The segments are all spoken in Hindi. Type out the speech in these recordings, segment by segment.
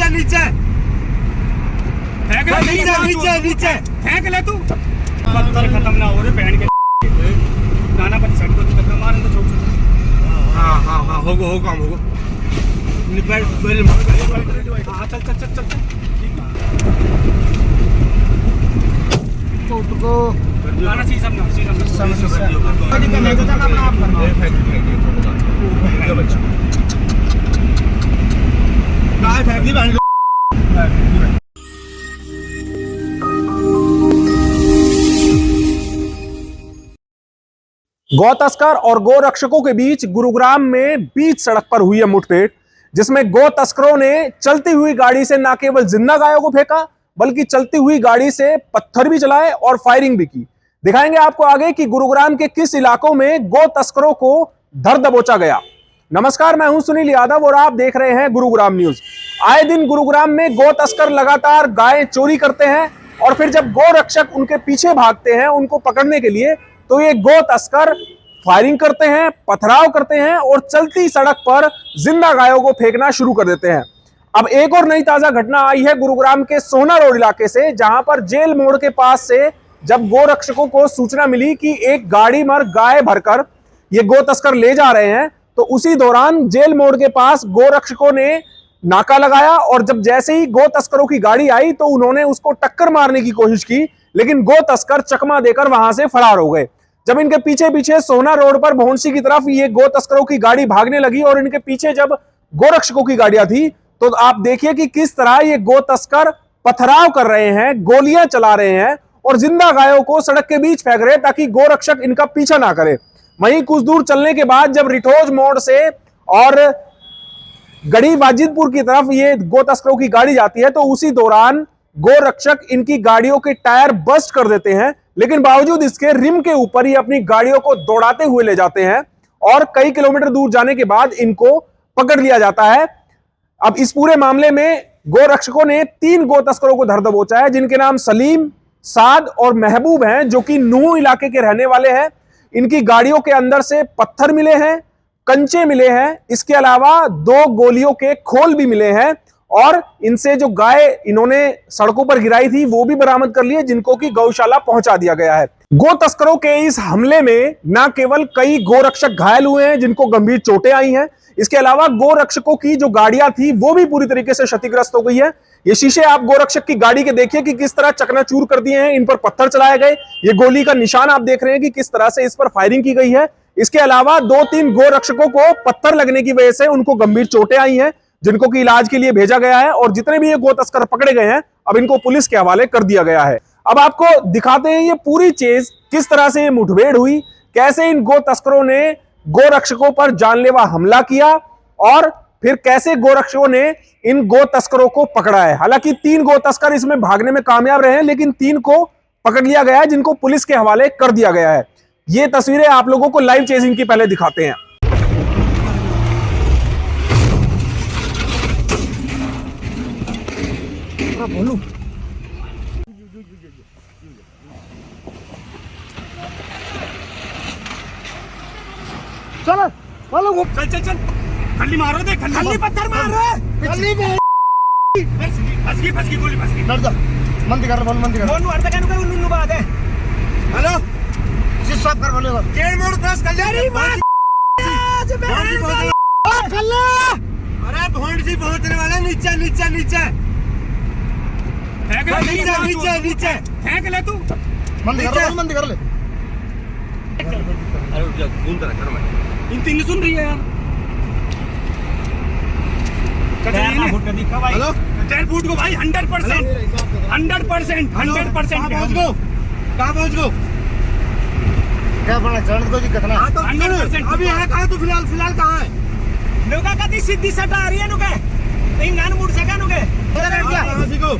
नीचे नीचे फेंक ले, नीचे नीचे नीचे फेंक ले तू। पत्थर खत्म ना हो रहे बहन के गाना पर सेट को तक मारन तो छोड़ छोड़। हां हां हां होगा होगा काम होगा। निपट बेल हां चल चल चल चल को गाना सीसम ना सीसम कभी करने को था अपना आप करना फेंक बच्चा गाय फेंक दी बहन। गौ तस्कर और गौ रक्षकों के बीच गुरुग्राम में बीच सड़क पर हुई है मुठभेड़, जिसमें गौ तस्करों ने चलती हुई गाड़ी से न केवल जिंदा गायों को फेंका बल्कि चलती हुई गाड़ी से पत्थर भी चलाए और फायरिंग भी की। दिखाएंगे आपको आगे कि गुरुग्राम के किस इलाकों में गौ तस्करों को धर दबोचा गया। नमस्कार, मैं हूं सुनील यादव और आप देख रहे हैं गुरुग्राम न्यूज। आए दिन गुरुग्राम में गौ तस्कर लगातार गायें चोरी करते हैं और फिर जब गौ रक्षक उनके पीछे भागते हैं उनको पकड़ने के लिए, तो ये गौ तस्कर फायरिंग करते हैं, पथराव करते हैं और चलती सड़क पर जिंदा गायों को फेंकना शुरू कर देते हैं। अब एक और नई ताजा घटना आई है गुरुग्राम के सोहना रोड इलाके से, जहां पर जेल मोड़ के पास से जब गौ रक्षकों को सूचना मिली कि एक गाड़ी में गाय भरकर ये गौ तस्कर ले जा रहे हैं, तो उसी दौरान जेल मोड़ के पास गौ रक्षकों ने नाका लगाया और जब जैसे ही गौ तस्करों की गाड़ी आई तो उन्होंने उसको टक्कर मारने की कोशिश की, लेकिन गौ तस्कर चकमा देकर वहां से फरार हो गए। जब इनके पीछे पीछे सोहना रोड पर भोंसी की तरफ ये गौ तस्करों की गाड़ी भागने लगी और इनके पीछे जब गौ रक्षकों की गाड़ियां थी, तो आप देखिए कि किस तरह ये गौ तस्कर पथराव कर रहे हैं, गोलियां चला रहे हैं और जिंदा गायों को सड़क के बीच फेंक रहे हैं ताकि गौ रक्षक इनका पीछा ना करे। वहीं कुछ दूर चलने के बाद जब रिठोज मोड़ से और गढ़ी वाजिदपुर की तरफ ये गौ तस्करों की गाड़ी जाती है, तो उसी दौरान गौ रक्षक इनकी गाड़ियों के टायर बस्ट कर देते हैं, लेकिन बावजूद इसके रिम के ऊपर ये अपनी गाड़ियों को दौड़ाते हुए ले जाते हैं और कई किलोमीटर दूर जाने के बाद इनको पकड़ लिया जाता है। अब इस पूरे मामले में गौ रक्षकों ने 3 गौ तस्करों को धर दबोचा है, जिनके नाम सलीम, साद और महबूब हैं, जो कि नूह इलाके के रहने वाले हैं। इनकी गाड़ियों के अंदर से पत्थर मिले हैं, कंचे मिले हैं, इसके अलावा 2 गोलियों के खोल भी मिले हैं और इनसे जो गाय इन्होंने सड़कों पर गिराई थी वो भी बरामद कर लिए, जिनको कि गौशाला पहुंचा दिया गया है। गौ तस्करों के इस हमले में न केवल कई गौ रक्षक घायल हुए हैं जिनको गंभीर चोटें आई हैं, इसके अलावा गौ रक्षकों की जो गाड़ियां थी वो भी पूरी तरीके से क्षतिग्रस्त हो गई है। ये शीशे आप गौ रक्षक की गाड़ी के देखिए कि किस तरह चकनाचूर कर दिए हैं, इन पर पत्थर चलाए गए। ये गोली का निशान आप देख रहे हैं कि किस तरह से इस पर फायरिंग की गई है। इसके अलावा 2-3 गौ रक्षकों को पत्थर लगने की वजह से उनको गंभीर चोटें आई हैं, जिनको कि इलाज के लिए भेजा गया है और जितने भी ये गौ तस्कर पकड़े गए हैं अब इनको पुलिस के हवाले कर दिया गया है। अब आपको दिखाते हैं ये पूरी चीज किस तरह से ये मुठभेड़ हुई, कैसे इन गौ तस्करों ने गौ रक्षकों पर जानलेवा हमला किया और फिर कैसे गौ रक्षकों ने इन गौ तस्करों को पकड़ा है। हालांकि 3 गौ तस्कर इसमें भागने में कामयाब रहे हैं, लेकिन 3 को पकड़ लिया गया है, जिनको पुलिस के हवाले कर दिया गया है। ये तस्वीरें आप लोगों को लाइव चेजिंग की पहले दिखाते हैं। बोलू चलो बोलो चल चल चल खल्ली मारो दे, खल्ली पत्थर मार रहे खल्ली फस गई गोली फस गई। डर जा मंदी कर बोल मंदी कर बोल अर्ध कानु का नुनु बात है। हेलो जिस साहब कर बोले जेल मोड़ क्रॉस कर ले। अरे बात खल्ला अरे भोंड सी पहुंचने वाला, नीचे नीचे नीचे फेंक ले, नीचे नीचे नीचे फेंक ले तू। मंदी कर ले अरे उठ जा, घूम कर कर मैं इन 3 सुन रही है यार। हेलो टायर फूट को भाई 100% 100% पहुंच गो कहां पहुंच गो क्या बना चढ़ को दिक्कत ना 100%। अभी है कहां तू? फिलहाल कहां है? नुका कती सीधी सटा आ रही है नुके तीन गान मुड़ सका नुके कहां सीखो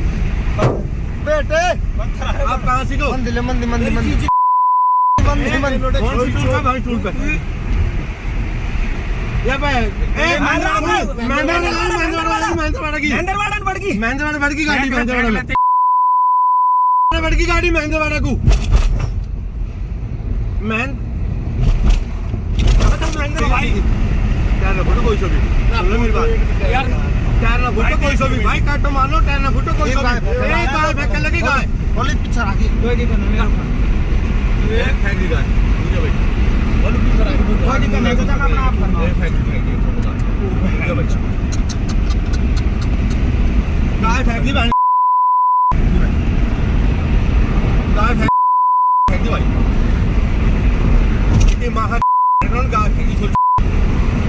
बेटे आप कहां सीखो? मंदी भाई टूल पे ये भाई ए महेंद्रवाड़ा की गाड़ी महेंद्रवाड़ा को महेंद्र भाई क्या रखो कोई सभी मेरी बात यार टायर ना फुटो कोई सो भी भाई काटो मान लो टायर ना फुटो कोई सो भी एक गाय फेंकने लगी गाय बोले पीछे आगे कोई दिक्कत नहीं एक फेंक दी गाय मुझे भाई बोलो पीछे आगे कोई दिक्कत नहीं तो काम अपना आप करना एक फेंक दी गाय बच्चा गाय फेंक दी भाई गाय फेंक दी भाई कितनी मां का गाय फेंकी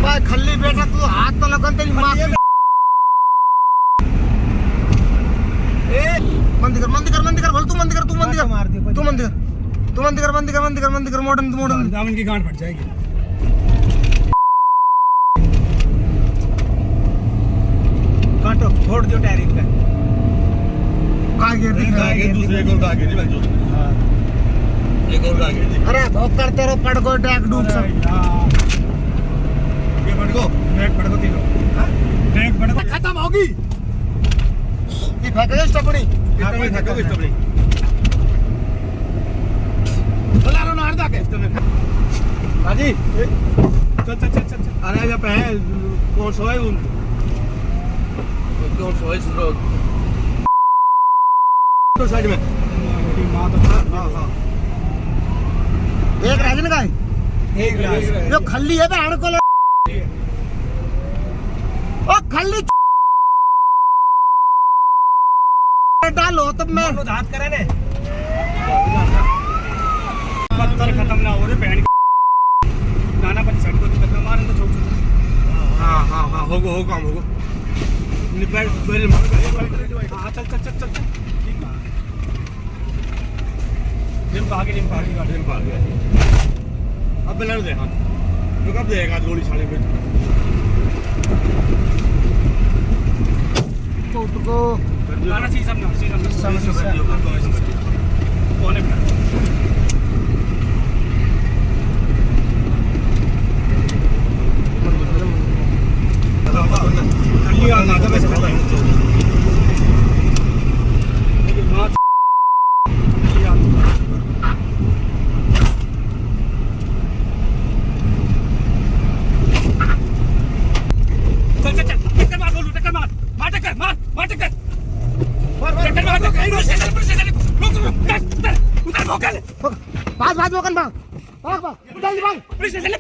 भाई खल्ली बेटा तू हाथ तो लगन तेरी मां बंद कर बोल तू बंद कर मॉडर्न दामन की गांठ फट जाएगी। काटो छोड़ दियो टायर इनका का गिर दिखा दूसरे को का गिर भाई जो हां एक और का गिर अरे भौंक करते रहो पड़ गो टैग डूब सब ये पड़ गो तीनों ब्रेक पड़ गो खत्म होगी ये फेंको स्टपनी बोला रो नार दा के हाजी चल अरे जा पे कौन सो है कौन सो है सुनो तो साइड में मां तो हां एक राजन का एक जो खल्ली है बहन को ओ खल्ली डालो तब मैं हाथ करे ने पत्थर खत्म ना हो रे बहन गाना पर साइड को तक मारन तो छोड़ हां होगो काम होगो निपट पहले हां चल ठीक है जिम भागे गाड़ी में भाग गया अब लड़ दे हां तो कब देगा गोली साले में को गाना सी सब कोने पे खाली आ ना तो मैं खाता हूं लेकिन मां भाग जल्दी भाग पुलिस स्टेशन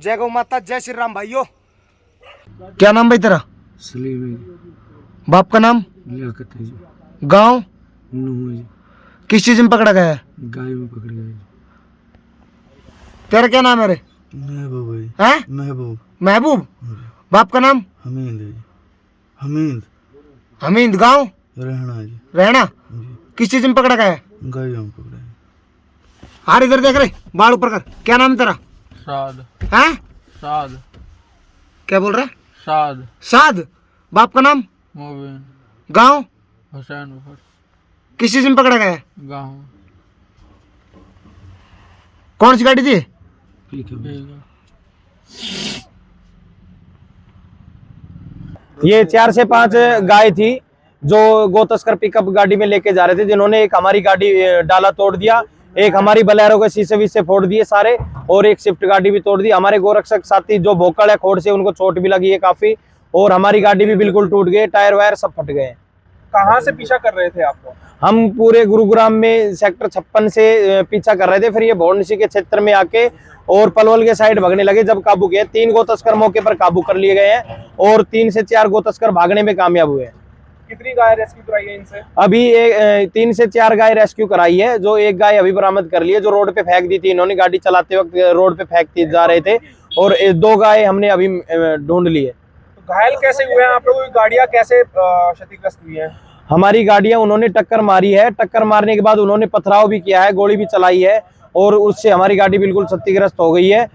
जय गौ माता जय श्री राम भाइयों। क्या नाम भाई तेरा? सलीम है। बाप का नाम? लियाकत है जी। गांव? नूह है जी। किस चीज में पकड़ा गया है? गाय में पकड़ गया जी। तेरा क्या नाम है रे? महबूब है। हैं? महबूब। बाप का नाम? हमीद है जी। हमीद। गांव? रहना जी। किस चीज में पकड़ा गया है? गाय में पकड़ा है। हार इधर देख रहे, बाल ऊपर कर। क्या नाम है तेरा? साद। हैं? साद। क्या बोल रहा है? साद। बाप का नाम? मोबिन। गांव? हुसैन। किस चीज में पकड़ा गया है? गांव। कौन सी गाड़ी थी? ये 4 से 5 गाय थी जो गो तस्कर पिकअप गाड़ी में लेके जा रहे थे, जिन्होंने एक हमारी गाड़ी डाला तोड़ दिया, एक हमारी बलेरो के शीशे विशे फोड़ दिए सारे, और एक स्विफ्ट गाड़ी भी तोड़ दी। हमारे गोरक्षक साथी जो भोकड़ है खोड़ से, उनको चोट भी लगी है काफी, और हमारी गाड़ी भी बिल्कुल टूट गई, टायर वायर सब फट गए। कहाँ से पीछा कर रहे थे आपको? हम पूरे गुरुग्राम में सेक्टर 56 से पीछा कर रहे थे, फिर ये भौंडसी के क्षेत्र में आके और पलवल के साइड भागने लगे। जब काबू किए 3 गो तस्कर मौके पर काबू कर लिए गए हैं और 3 से 4 गो तस्कर भागने में कामयाब हुए हैं। कितनी गाय रेस्क्यू कराई है इनसे? अभी 3 से 4 गाय रेस्क्यू कराई है, जो एक गाय अभी बरामद कर ली है, जो रोड पे फेंक दी थी इन्होंने, गाड़ी चलाते वक्त रोड पे फेंकते जा रहे थे, और 2 गाय हमने अभी ढूंढ ली है। तो घायल कैसे हुए हैं आप लोगों की गाड़ियां, कैसे क्षतिग्रस्त हुई हैं? हमारी गाड़ियां उन्होंने टक्कर मारी है, टक्कर मारने के बाद उन्होंने पथराव भी किया है, गोली भी चलाई है, और उससे हमारी गाड़ी बिल्कुल क्षतिग्रस्त हो गई है,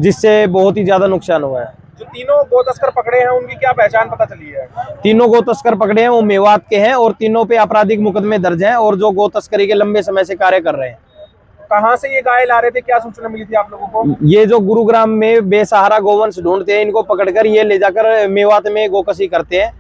जिससे बहुत ही ज्यादा नुकसान हुआ है। जो तीनों गो तस्कर पकड़े हैं उनकी क्या पहचान पता चली है? तीनों गो तस्कर पकड़े हैं वो मेवात के हैं, और तीनों पे आपराधिक मुकदमे दर्ज हैं, और जो गो तस्करी के लंबे समय से कार्य कर रहे हैं। कहाँ से ये गाय ला रहे थे, क्या सूचना मिली थी आप लोगों को? ये जो गुरुग्राम में बेसहारा गोवंश ढूंढते हैं, इनको पकड़कर ये ले जाकर मेवात में गोकशी करते हैं,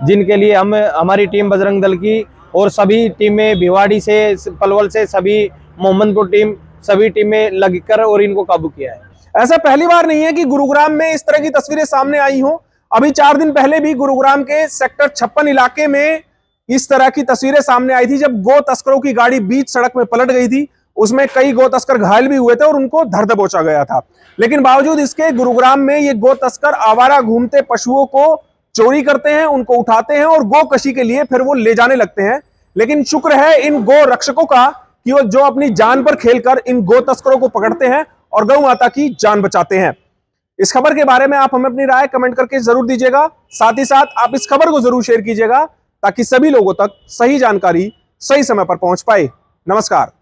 जिनके लिए हम हमारी टीम बजरंग दल की और सभी टीमें भिवाड़ी से, पलवल से, सभी मोहम्मदपुर टीम, सभी टीमें लगकर और इनको काबू किया है। ऐसा पहली बार नहीं है कि गुरुग्राम में इस तरह की तस्वीरें सामने आई हो। अभी 4 दिन पहले भी गुरुग्राम के सेक्टर 56 इलाके में इस तरह की तस्वीरें सामने आई थी, जब गो तस्करों की गाड़ी बीच सड़क में पलट गई थी। उसमें कई गो तस्कर घायल भी हुए थे और उनको धर दबोचा गया था। लेकिन बावजूद इसके गुरुग्राम में ये गो तस्कर आवारा घूमते पशुओं को चोरी करते हैं, उनको उठाते हैं और गो कशी के लिए फिर वो ले जाने लगते हैं। लेकिन शुक्र है इन गो रक्षकों का कि वो जो अपनी जान पर खेलकर इन गो तस्करों को पकड़ते हैं और गौ माता की जान बचाते हैं। इस खबर के बारे में आप हमें अपनी राय कमेंट करके जरूर दीजिएगा। साथ ही साथ आप इस खबर को जरूर शेयर कीजिएगा ताकि सभी लोगों तक सही जानकारी सही समय पर पहुंच पाए। नमस्कार।